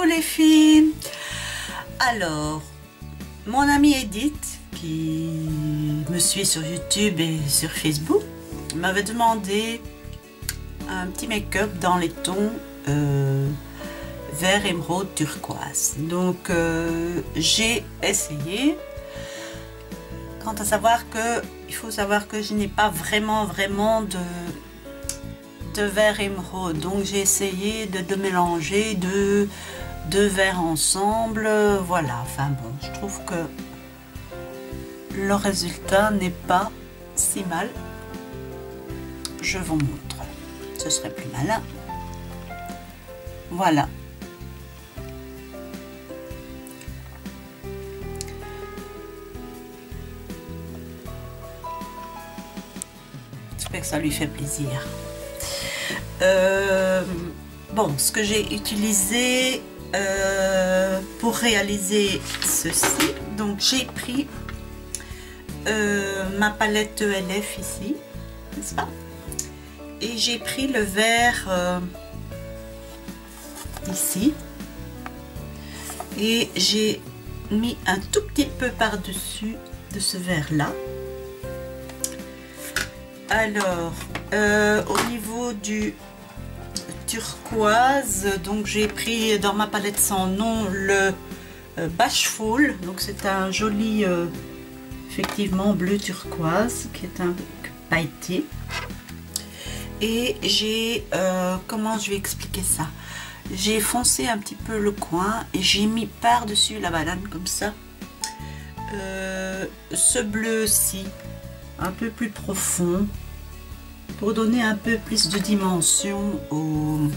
Coucou les filles. Alors, mon amie Edith, qui me suit sur YouTube et sur Facebook, m'avait demandé un petit make-up dans les tons vert émeraude turquoise. Donc, j'ai essayé. Quant à savoir que, il faut savoir que je n'ai pas vraiment de vert émeraude, donc j'ai essayé de mélanger deux verts ensemble. Voilà, enfin bon, je trouve que le résultat n'est pas si mal. Je vous montre, ce serait plus malin. Voilà. J'espère que ça lui fait plaisir. Bon, ce que j'ai utilisé pour réaliser ceci, donc j'ai pris ma palette ELF ici, n'est-ce pas, et j'ai pris le vert ici et j'ai mis un tout petit peu par-dessus de ce vert là. Alors au niveau du turquoise, donc j'ai pris dans ma palette sans nom le Bashful, donc c'est un joli effectivement bleu turquoise qui est un peu pailleté, et j'ai comment je vais expliquer ça, j'ai foncé un petit peu le coin et j'ai mis par dessus la banane comme ça ce bleu-ci un peu plus profond pour donner un peu plus de dimension au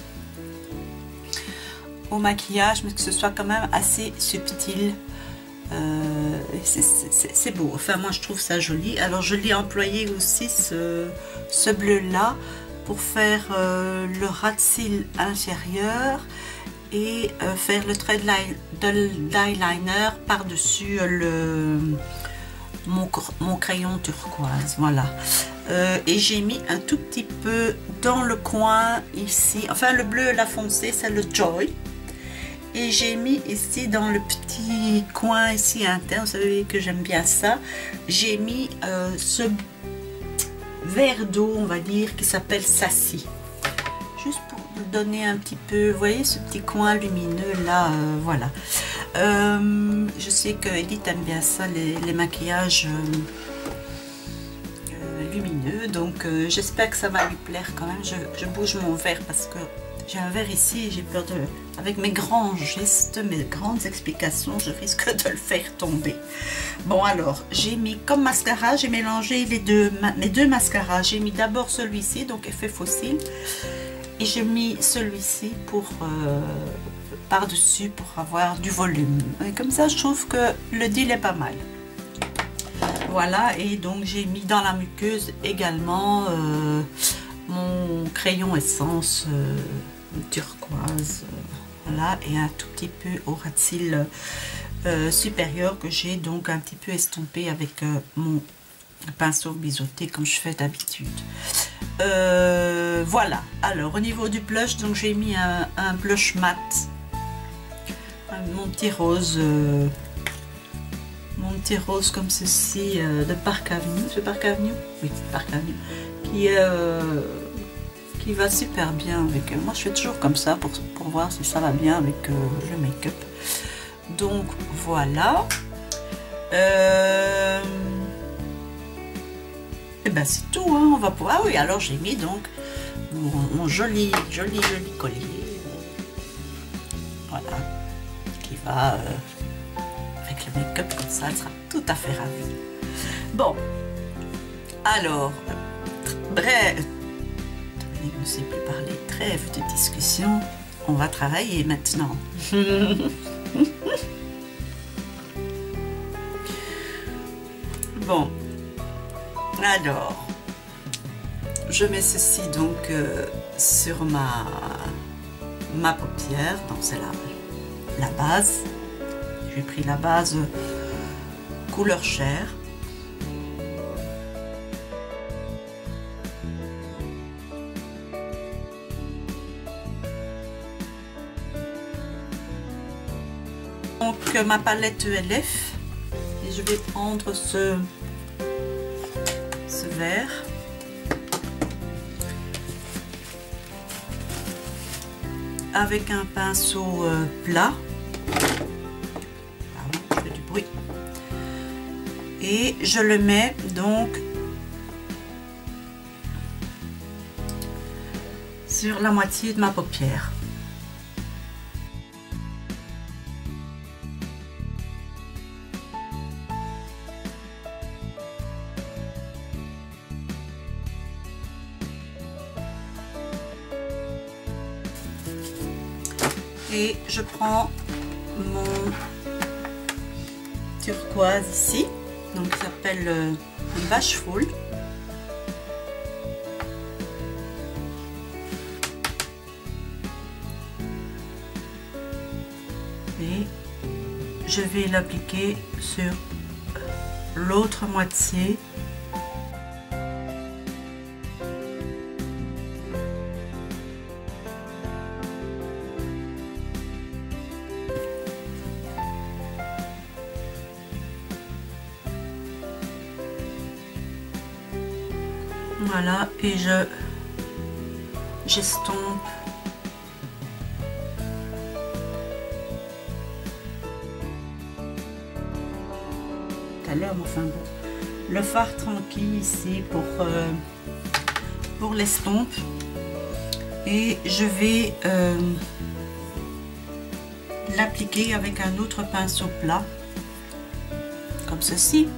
maquillage, mais que ce soit quand même assez subtil. C'est beau, enfin moi je trouve ça joli. Alors je l'ai employé aussi ce bleu là pour faire le ras de cils inférieur et faire le trait d'eyeliner par dessus mon crayon turquoise. Voilà. Et j'ai mis un tout petit peu dans le coin ici, enfin le bleu là foncé c'est le Joy, et j'ai mis ici dans le petit coin ici interne, vous savez que j'aime bien ça, j'ai mis ce verre d'eau on va dire qui s'appelle Sassy, juste pour donner un petit peu, vous voyez ce petit coin lumineux là, voilà. Je sais que Edith aime bien ça, les maquillages lumineux, donc j'espère que ça va lui plaire quand même. Je bouge mon verre parce que j'ai un verre ici et j'ai peur de, avec mes grands gestes, mes grandes explications, je risque de le faire tomber. Bon, alors j'ai mis comme mascara, j'ai mélangé mes deux mascaras. J'ai mis d'abord celui-ci, donc effet fossile, et j'ai mis celui-ci pour par-dessus pour avoir du volume. Et comme ça je trouve que le deal est pas mal. Voilà, et donc j'ai mis dans la muqueuse également mon crayon essence turquoise, voilà, et un tout petit peu au ras de cils supérieur que j'ai donc un petit peu estompé avec mon pinceau biseauté comme je fais d'habitude. Voilà, alors au niveau du blush, donc j'ai mis un blush mat, mon petit rose comme ceci de Park Avenue, c'est Park Avenue, oui, Park Avenue, qui va super bien avec, moi je fais toujours comme ça pour voir si ça va bien avec le make-up. Donc voilà, et ben c'est tout, hein, on va pouvoir, ah oui, alors j'ai mis donc mon joli collier, voilà, qui va avec le make-up comme ça, elle sera tout à fait ravie. Bon, alors, bref, je ne sais plus parler, trêve de discussion, on va travailler maintenant. Bon, alors, je mets ceci donc sur ma paupière, donc c'est la base. J'ai pris la base couleur chair. Donc ma palette ELF et je vais prendre ce vert. Avec un pinceau plat. Pardon, je fais du bruit. Et je le mets donc sur la moitié de ma paupière. Et je prends mon turquoise ici, donc ça s'appelle une vache foule. Et je vais l'appliquer sur l'autre moitié. Voilà, et j'estompe tout à l'heure, enfin bon, le fard tranquille ici pour l'estompe, et je vais l'appliquer avec un autre pinceau plat comme ceci.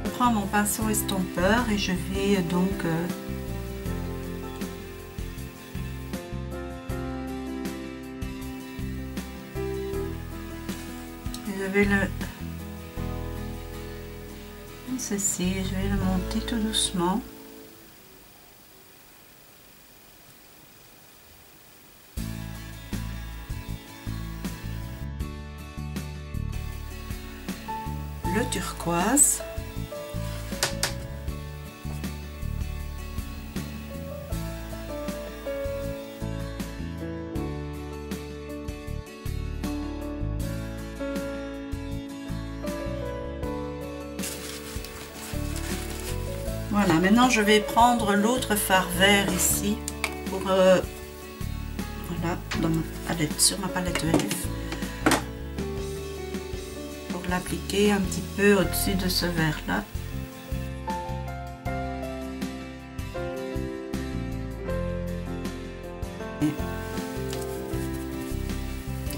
Je prends mon pinceau estompeur et je vais donc ceci, je vais le monter tout doucement. Le turquoise. Voilà, maintenant je vais prendre l'autre fard vert ici pour voilà, dans ma palette, sur ma palette ELF, pour l'appliquer un petit peu au-dessus de ce vert là. Et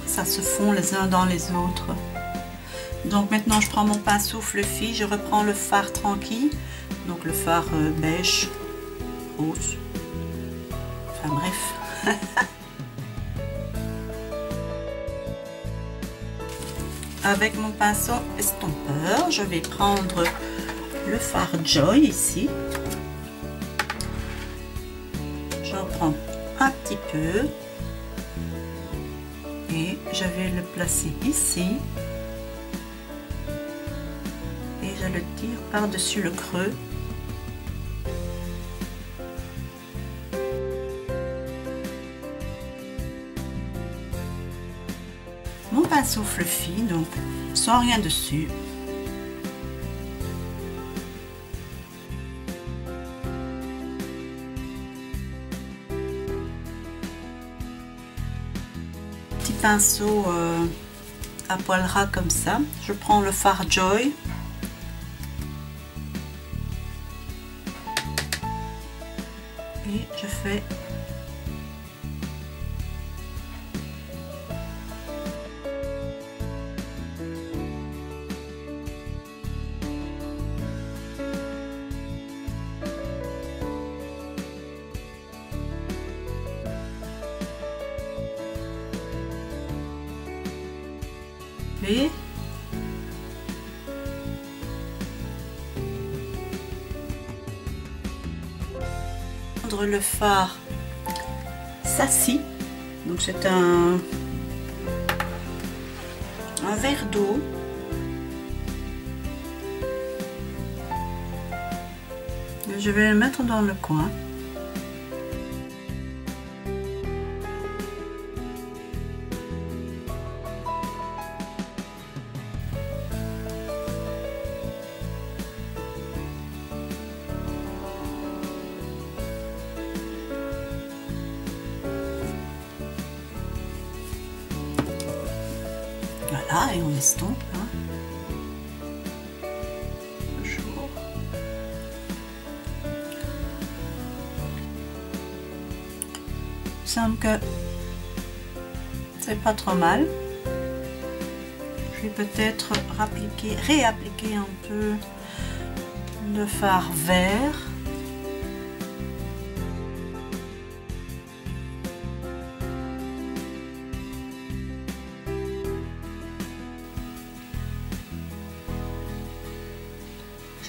ça se fond les uns dans les autres. Donc maintenant je prends mon pinceau fluffy, je reprends le fard tranquille. Donc le fard beige, rose, enfin bref. Avec mon pinceau estompeur, je vais prendre le fard Joy ici. J'en prends un petit peu et je vais le placer ici. Et je le tire par-dessus le creux. Mon pinceau fluffy, donc sans rien dessus. Petit pinceau à poil ras comme ça. Je prends le fard Joy. Et je fais prendre le fard Sassy, donc c'est un verre d'eau, je vais le mettre dans le coin. Voilà, et on estompe. Hein. Toujours. Il semble que c'est pas trop mal. Je vais peut-être réappliquer un peu de fard vert.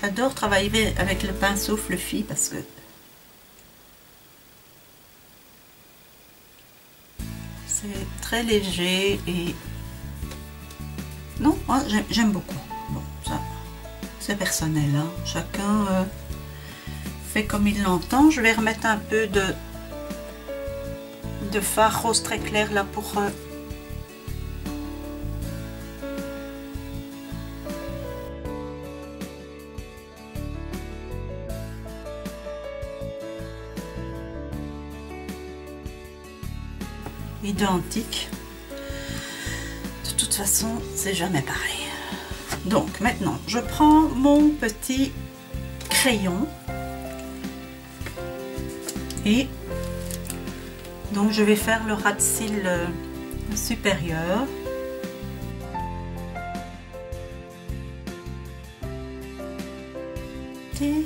J'adore travailler avec le pinceau fluffy parce que c'est très léger et non, moi j'aime beaucoup. Bon, ça c'est personnel, hein. Chacun fait comme il l'entend. Je vais remettre un peu de fard rose très clair là pour identique. De toute façon, c'est jamais pareil. Donc maintenant, je prends mon petit crayon et donc je vais faire le ras de cils supérieur. Et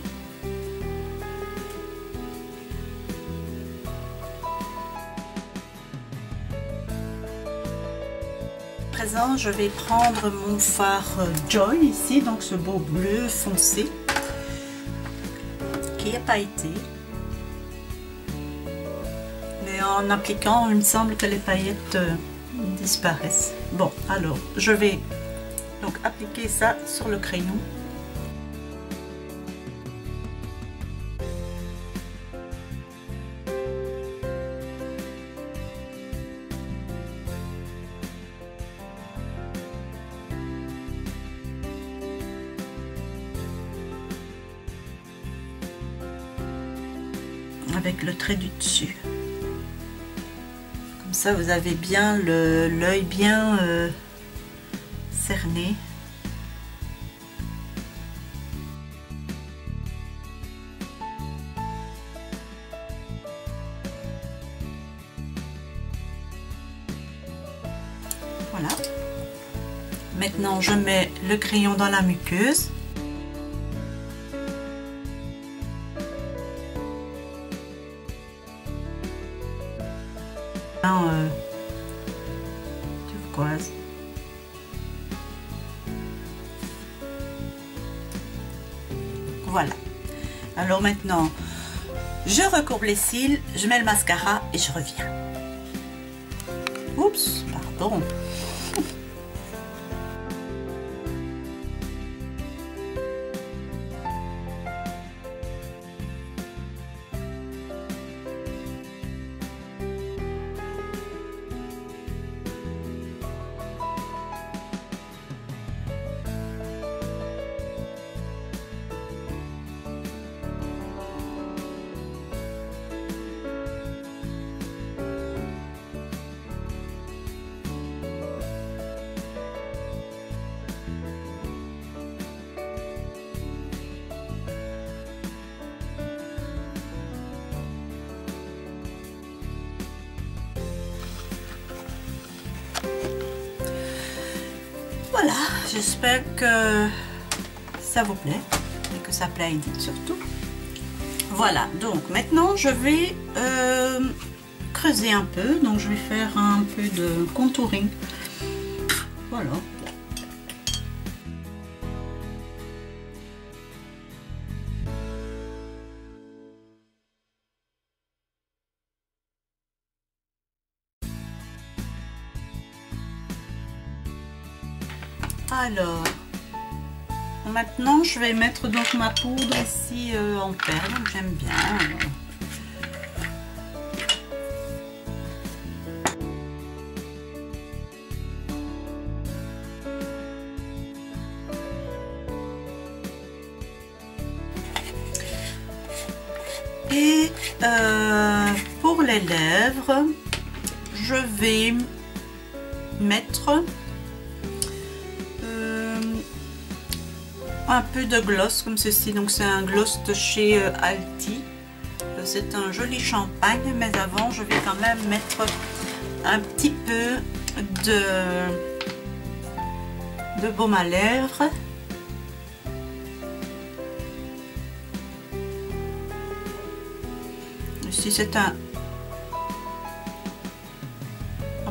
présent, je vais prendre mon fard Joy ici, donc ce beau bleu foncé qui est pailleté. Mais en appliquant, il me semble que les paillettes disparaissent. Bon, alors je vais donc appliquer ça sur le crayon. Avec le trait du dessus. Comme ça, vous avez bien l'œil bien cerné. Voilà. Maintenant, je mets le crayon dans la muqueuse. Turquoise. Voilà. Alors maintenant, je recourbe les cils, je mets le mascara et je reviens. Oups, pardon. Voilà, j'espère que ça vous plaît et que ça plaît à Edith surtout. Voilà, donc maintenant je vais creuser un peu, donc je vais faire un peu de contouring. Voilà. Alors, Maintenant, je vais mettre donc ma poudre ici en perles, donc j'aime bien. Et pour les lèvres, je vais mettre un peu de gloss comme ceci. Donc c'est un gloss de chez Alti. C'est un joli champagne, mais avant je vais quand même mettre un petit peu de baume à lèvres. Ici c'est un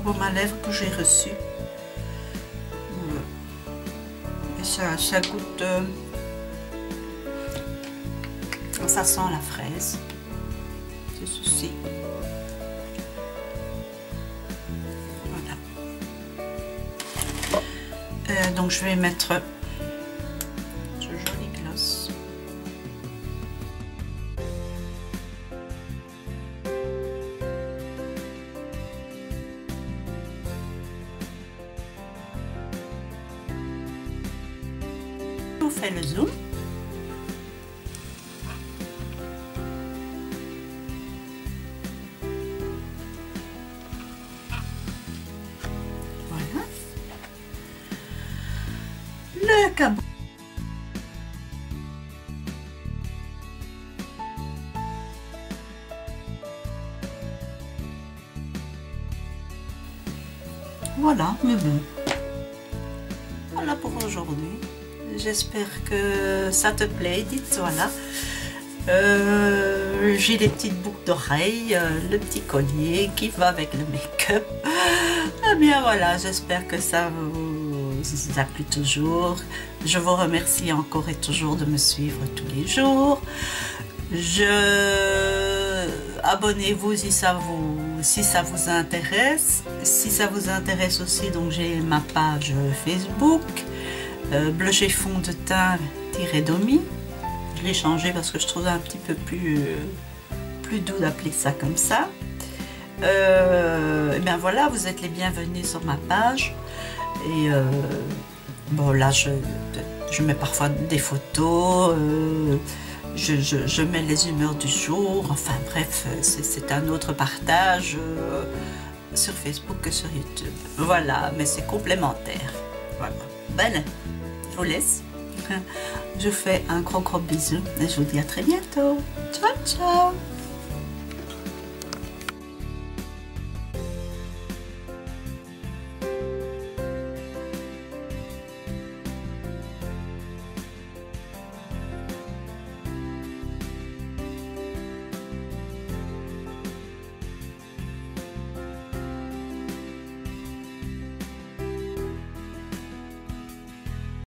baume à lèvres que j'ai reçu. Et ça goûte, ça sent la fraise. C'est ceci. Voilà. Donc je vais mettre ce joli gloss. Je vous fais le zoom. Voilà. Le cabot. Voilà, mais bon. Voilà pour aujourd'hui. J'espère que ça te plaît, dites voilà. J'ai des petites boucles d'oreilles, le petit collier qui va avec le make-up. Eh bien voilà, j'espère que ça vous a plu toujours. Je vous remercie encore et toujours de me suivre tous les jours. Abonnez-vous si ça vous intéresse. Si ça vous intéresse aussi, donc j'ai ma page Facebook. Blush et fond de teint -Domi. Je l'ai changé parce que je trouvais un petit peu plus doux d'appeler ça comme ça. Et bien voilà, vous êtes les bienvenus sur ma page. Et bon là je mets parfois des photos, je mets les humeurs du jour, enfin bref, c'est un autre partage sur Facebook que sur YouTube. Voilà, mais c'est complémentaire. Voilà. Ben, je vous laisse. Je vous fais un gros bisou et je vous dis à très bientôt. Ciao, ciao!